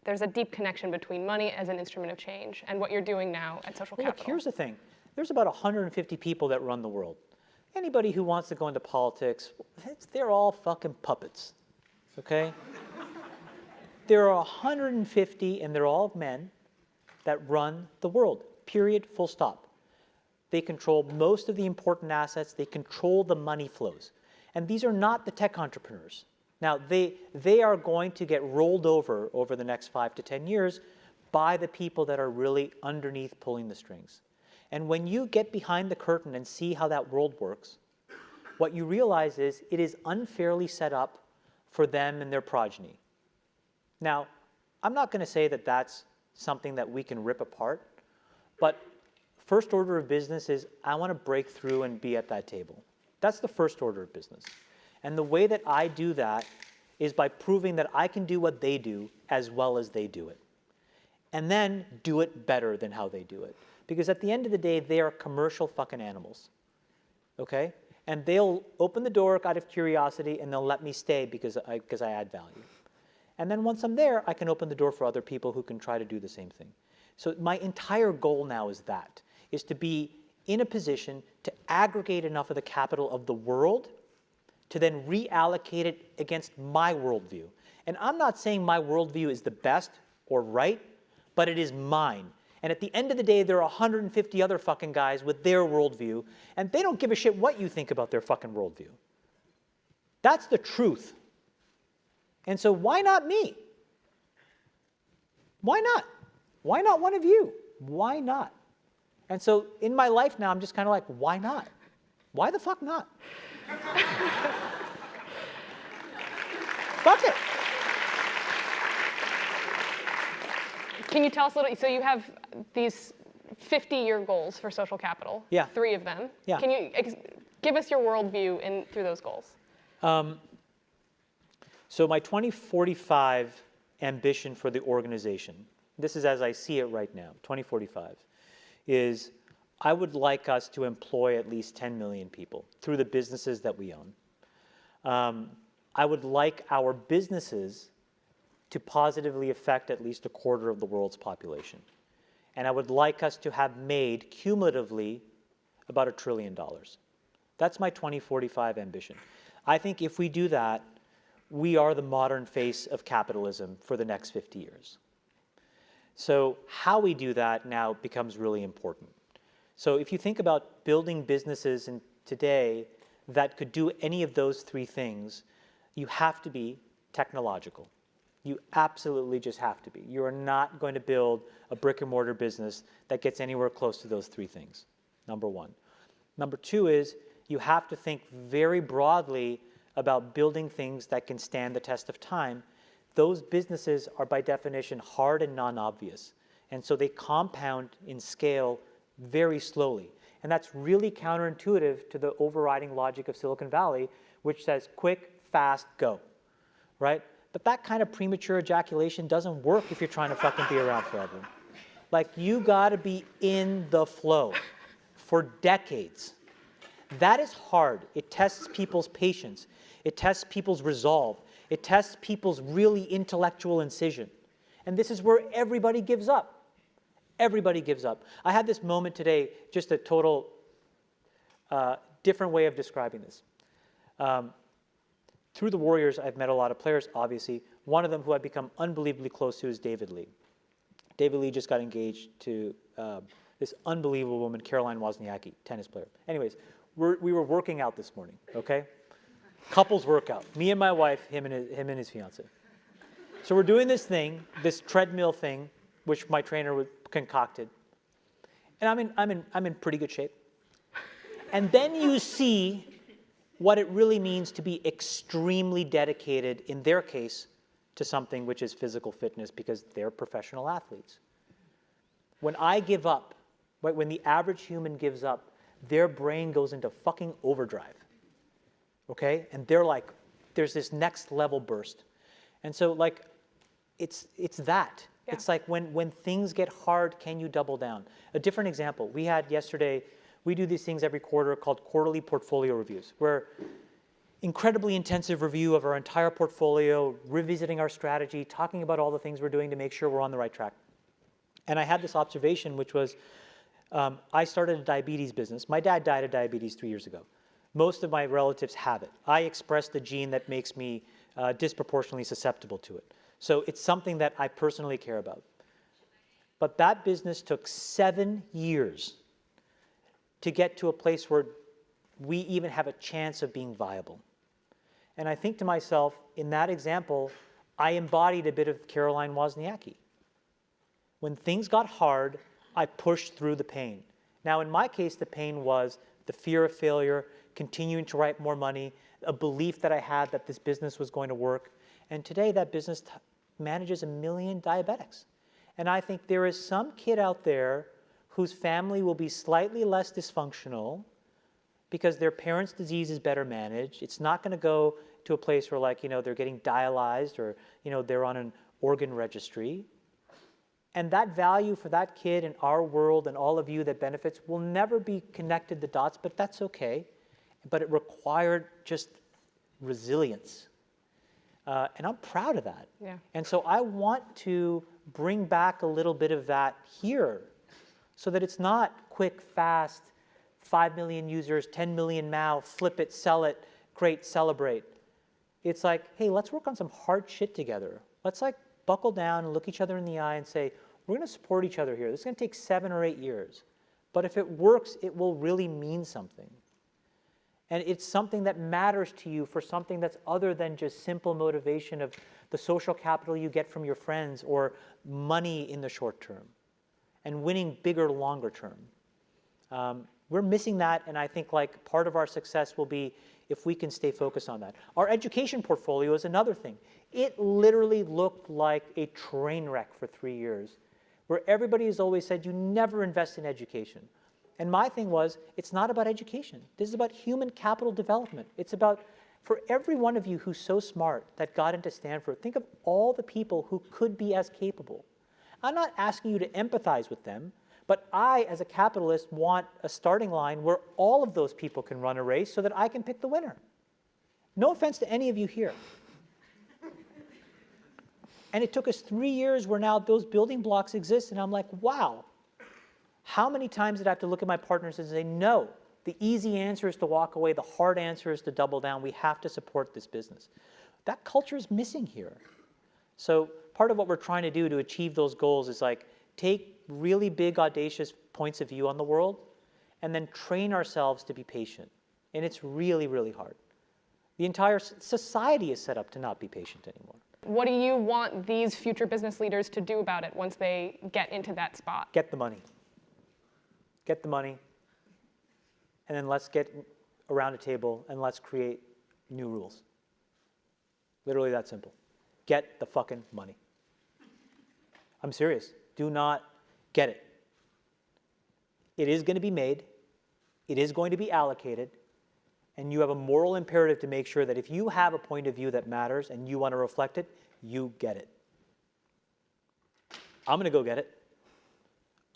there's a deep connection between money as an instrument of change and what you're doing now at Social Capital. Look, here's the thing. There's about 150 people that run the world. Anybody who wants to go into politics, they're all fucking puppets, okay? There are 150, and they're all men, that run the world, period, full stop. They control most of the important assets. They control the money flows. And these are not the tech entrepreneurs. Now, they are going to get rolled over the next 5 to 10 years by the people that are really underneath pulling the strings. And when you get behind the curtain and see how that world works, what you realize is it is unfairly set up for them and their progeny. Now, I'm not going to say that that's something that we can rip apart, but first order of business is I want to break through and be at that table. That's the first order of business. And the way that I do that is by proving that I can do what they do as well as they do it. And then do it better than how they do it. Because at the end of the day, they are commercial fucking animals, okay? And they'll open the door out of curiosity and they'll let me stay because I add value. And then once I'm there, I can open the door for other people who can try to do the same thing. So my entire goal now is to be in a position to aggregate enough of the capital of the world to then reallocate it against my worldview. And I'm not saying my worldview is the best or right, but it is mine. And at the end of the day, there are 150 other fucking guys with their worldview, and they don't give a shit what you think about their fucking worldview. That's the truth. And so why not me? Why not? Why not one of you? Why not? And so in my life now, I'm just kind of like, why not? Why the fuck not? Fuck it. Can you tell us a little, so you have these 50-year goals for Social Capital. Yeah. 3 of them. Yeah. Can you give us your worldview through those goals? So my 2045 ambition for the organization, this is as I see it right now, 2045, is I would like us to employ at least 10 million people through the businesses that we own. I would like our businesses to positively affect at least 1/4 of the world's population. And I would like us to have made cumulatively about $1 trillion. That's my 2045 ambition. I think if we do that, we are the modern face of capitalism for the next 50 years. So how we do that now becomes really important. So if you think about building businesses today that could do any of those 3 things, you have to be technological. You absolutely just have to be. You are not going to build a brick and mortar business that gets anywhere close to those 3 things, number 1. Number 2 is you have to think very broadly about building things that can stand the test of time. Those businesses are by definition hard and non-obvious. And so they compound in scale very slowly. And that's really counterintuitive to the overriding logic of Silicon Valley, which says quick, fast, go, right? But that kind of premature ejaculation doesn't work if you're trying to fucking be around forever. Like, you gotta be in the flow for decades. That is hard. It tests people's patience. It tests people's resolve. It tests people's really intellectual incision. And this is where everybody gives up. Everybody gives up. I had this moment today, just a total different way of describing this. Through the Warriors, I've met a lot of players, obviously. One of them who I've become unbelievably close to is David Lee. David Lee just got engaged to this unbelievable woman, Caroline Wozniacki, tennis player. Anyways, we were working out this morning, okay? Couples workout. Me and my wife, him and his fiance. So we're doing this thing, this treadmill thing, which my trainer concocted. And I'm in pretty good shape. And then you see what it really means to be extremely dedicated, in their case, to something which is physical fitness, because they're professional athletes. When I give up, right, when the average human gives up, their brain goes into fucking overdrive, okay? And they're like, there's this next level burst. And so, like, it's that. Yeah. It's like when things get hard, can you double down? A different example, we had yesterday, we do these things every quarter called quarterly portfolio reviews, where incredibly intensive review of our entire portfolio, revisiting our strategy, talking about all the things we're doing to make sure we're on the right track. And I had this observation, which was, I started a diabetes business. My dad died of diabetes 3 years ago. Most of my relatives have it. I express the gene that makes me disproportionately susceptible to it. So it's something that I personally care about. But that business took 7 years to get to a place where we even have a chance of being viable. And I think to myself, in that example, I embodied a bit of Caroline Wozniacki. When things got hard, I pushed through the pain. Now, in my case, the pain was the fear of failure, continuing to write more money, a belief that I had that this business was going to work. And today, that business manages 1 million diabetics. And I think there is some kid out there whose family will be slightly less dysfunctional because their parents' disease is better managed. It's not going to go to a place where, like, they're getting dialyzed or, they're on an organ registry. And that value for that kid in our world and all of you that benefits will never be connected the dots, but that's okay. But it required just resilience. And I'm proud of that. Yeah. And so I want to bring back a little bit of that here so that it's not quick, fast, 5 million users, 10 million now, flip it, sell it, great, celebrate. It's like, hey, let's work on some hard shit together. Let's like buckle down and look each other in the eye and say, we're going to support each other here. This is going to take 7 or 8 years. But if it works, it will really mean something. And it's something that matters to you for something that's other than just simple motivation of the social capital you get from your friends or money in the short term and winning bigger, longer term. We're missing that, and I think like part of our success will be if we can stay focused on that. Our education portfolio is another thing. It literally looked like a train wreck for 3 years, where everybody has always said you never invest in education. And my thing was, it's not about education. This is about human capital development. It's about, for every one of you who's so smart that got into Stanford, think of all the people who could be as capable. I'm not asking you to empathize with them, but I, as a capitalist, want a starting line where all of those people can run a race so that I can pick the winner. No offense to any of you here. And it took us 3 years where now those building blocks exist, and I'm like, wow. How many times did I have to look at my partners and say, no, the easy answer is to walk away, the hard answer is to double down, we have to support this business. That culture is missing here. So part of what we're trying to do to achieve those goals is like, take really big, audacious points of view on the world, and then train ourselves to be patient. And it's really, really hard. The entire society is set up to not be patient anymore. What do you want these future business leaders to do about it once they get into that spot? Get the money. Get the money, and then let's get around a table and let's create new rules. Literally that simple. Get the fucking money. I'm serious. Do not get it. It is going to be made. It is going to be allocated. And you have a moral imperative to make sure that if you have a point of view that matters and you want to reflect it, you get it. I'm going to go get it.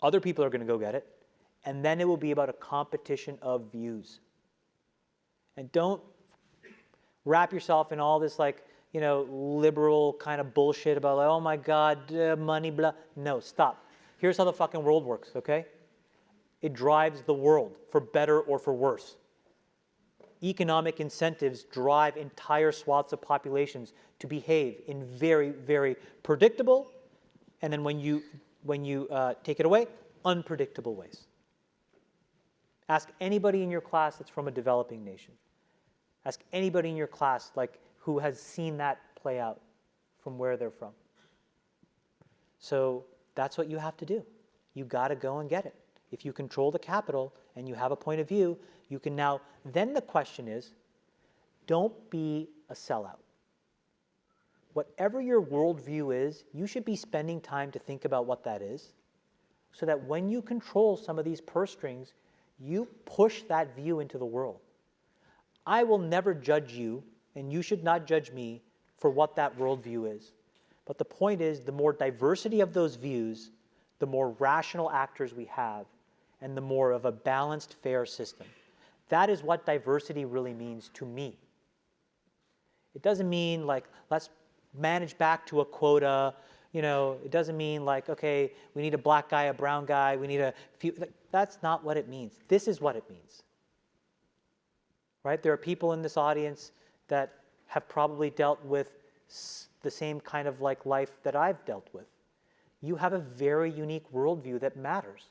Other people are going to go get it. And then it will be about a competition of views. And don't wrap yourself in all this like, liberal kind of bullshit about like, oh my God, money, blah. No, stop. Here's how the fucking world works, okay? It drives the world for better or for worse. Economic incentives drive entire swaths of populations to behave in very, very predictable, and then when you take it away, unpredictable ways. Ask anybody in your class that's from a developing nation. Ask anybody in your class like who has seen that play out from where they're from. So that's what you have to do. You got to go and get it. If you control the capital and you have a point of view, you can now, then the question is, don't be a sellout. Whatever your worldview is, you should be spending time to think about what that is, so that when you control some of these purse strings, you push that view into the world. I will never judge you, and you should not judge me for what that worldview is. But the point is, the more diversity of those views, the more rational actors we have, and the more of a balanced, fair system. That is what diversity really means to me. It doesn't mean like, let's manage back to a quota. You know, it doesn't mean like, okay, we need a black guy, a brown guy, we need a few. That's not what it means. This is what it means. Right? There are people in this audience that have probably dealt with the same kind of like life that I've dealt with. You have a very unique worldview that matters.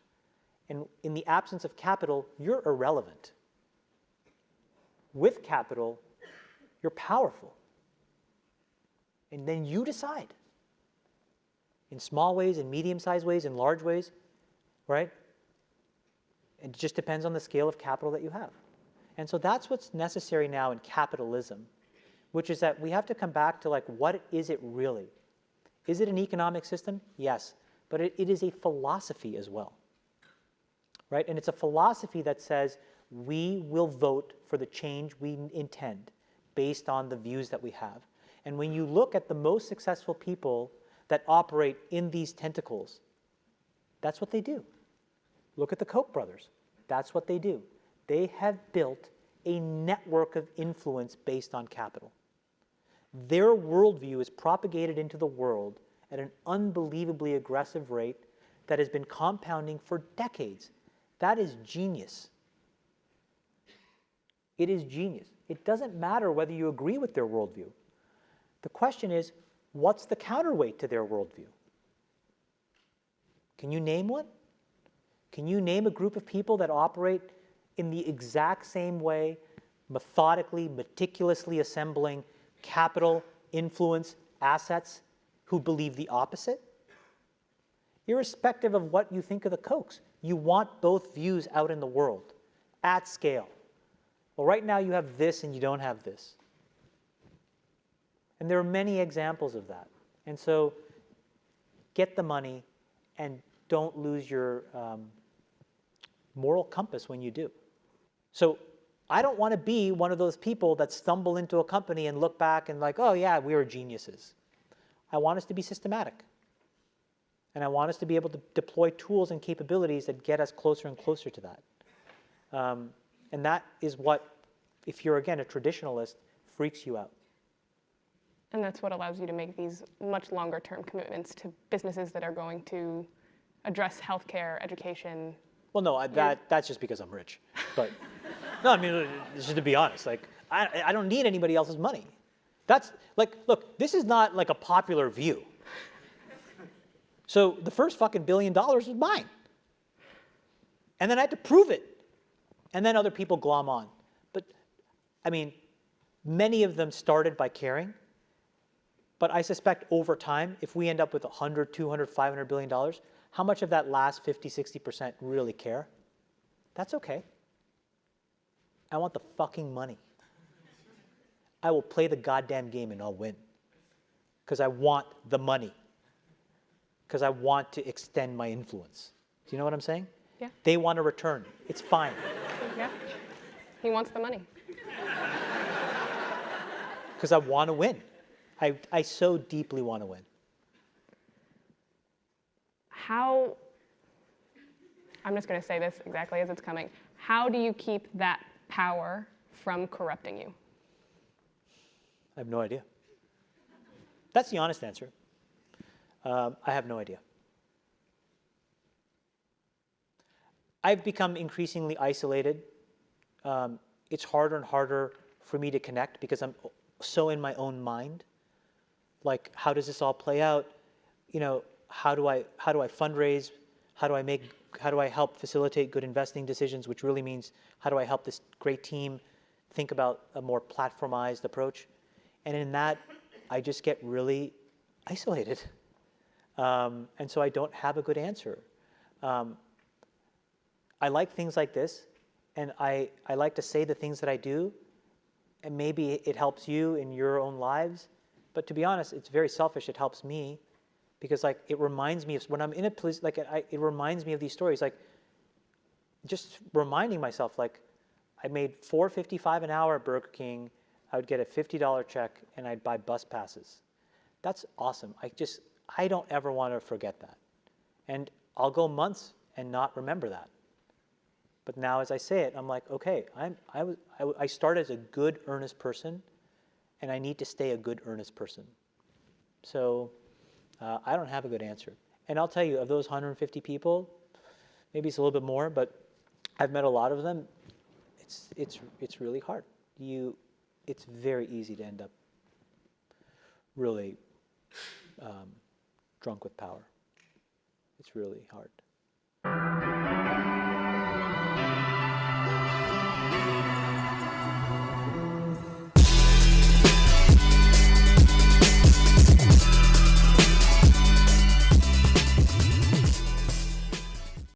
And in the absence of capital, you're irrelevant. With capital, you're powerful. And then you decide. In small ways, in medium-sized ways, in large ways, right? It just depends on the scale of capital that you have. And so that's what's necessary now in capitalism, which is that we have to come back to like, what is it really? Is it an economic system? Yes, but it is a philosophy as well, right? And it's a philosophy that says we will vote for the change we intend based on the views that we have. And when you look at the most successful people that operate in these tentacles, that's what they do. Look at the Koch brothers. That's what they do. They have built a network of influence based on capital. Their worldview is propagated into the world at an unbelievably aggressive rate that has been compounding for decades. That is genius. It is genius. It doesn't matter whether you agree with their worldview. The question is, what's the counterweight to their worldview? Can you name one? Can you name a group of people that operate in the exact same way, methodically, meticulously assembling capital, influence, assets, who believe the opposite? Irrespective of what you think of the Kochs, you want both views out in the world, at scale. Well, right now you have this and you don't have this. And there are many examples of that. And so get the money and don't lose your moral compass when you do. So I don't want to be one of those people that stumble into a company and look back and like, oh yeah, we were geniuses. I want us to be systematic. And I want us to be able to deploy tools and capabilities that get us closer and closer to that. And that is what, if you're, again, a traditionalist, freaks you out. And that's what allows you to make these much longer term commitments to businesses that are going to address healthcare, education. Well, no, that's just because I'm rich. But no, I mean, just to be honest, like, I don't need anybody else's money. That's like, look, this is not like a popular view. So the first fucking $1 billion was mine. And then I had to prove it. And then other people glom on. But, I mean, many of them started by caring. But I suspect over time, if we end up with $100, $200, $500 billion, how much of that last 50, 60% really care? That's okay. I want the fucking money. I will play the goddamn game and I'll win. Because I want the money. Because I want to extend my influence. Do you know what I'm saying? Yeah. They want a return. It's fine. Yeah. He wants the money. Because I want to win. I so deeply want to win. How, I'm just going to say this exactly as it's coming. How do you keep that power from corrupting you? I have no idea. That's the honest answer. I have no idea. I've become increasingly isolated. It's harder and harder for me to connect because I'm so in my own mind. Like, how does this all play out? You know, how do I fundraise? How do I help facilitate good investing decisions, which really means how do I help this great team think about a more platformized approach? And in that, I just get really isolated. And so I don't have a good answer. I like things like this, and I like to say the things that I do, and maybe it helps you in your own lives. But to be honest, it's very selfish. It helps me because like it reminds me of when I'm in a place, like it reminds me of these stories. Like just reminding myself, like I made $4.55 an hour at Burger King. I would get a $50 check and I'd buy bus passes. That's awesome. I don't ever want to forget that. And I'll go months and not remember that. But now as I say it, I'm like, okay, I started as a good, earnest person, and I need to stay a good, earnest person. So I don't have a good answer. And I'll tell you, of those 150 people, maybe it's a little bit more, but I've met a lot of them. It's really hard. It's very easy to end up really drunk with power. It's really hard.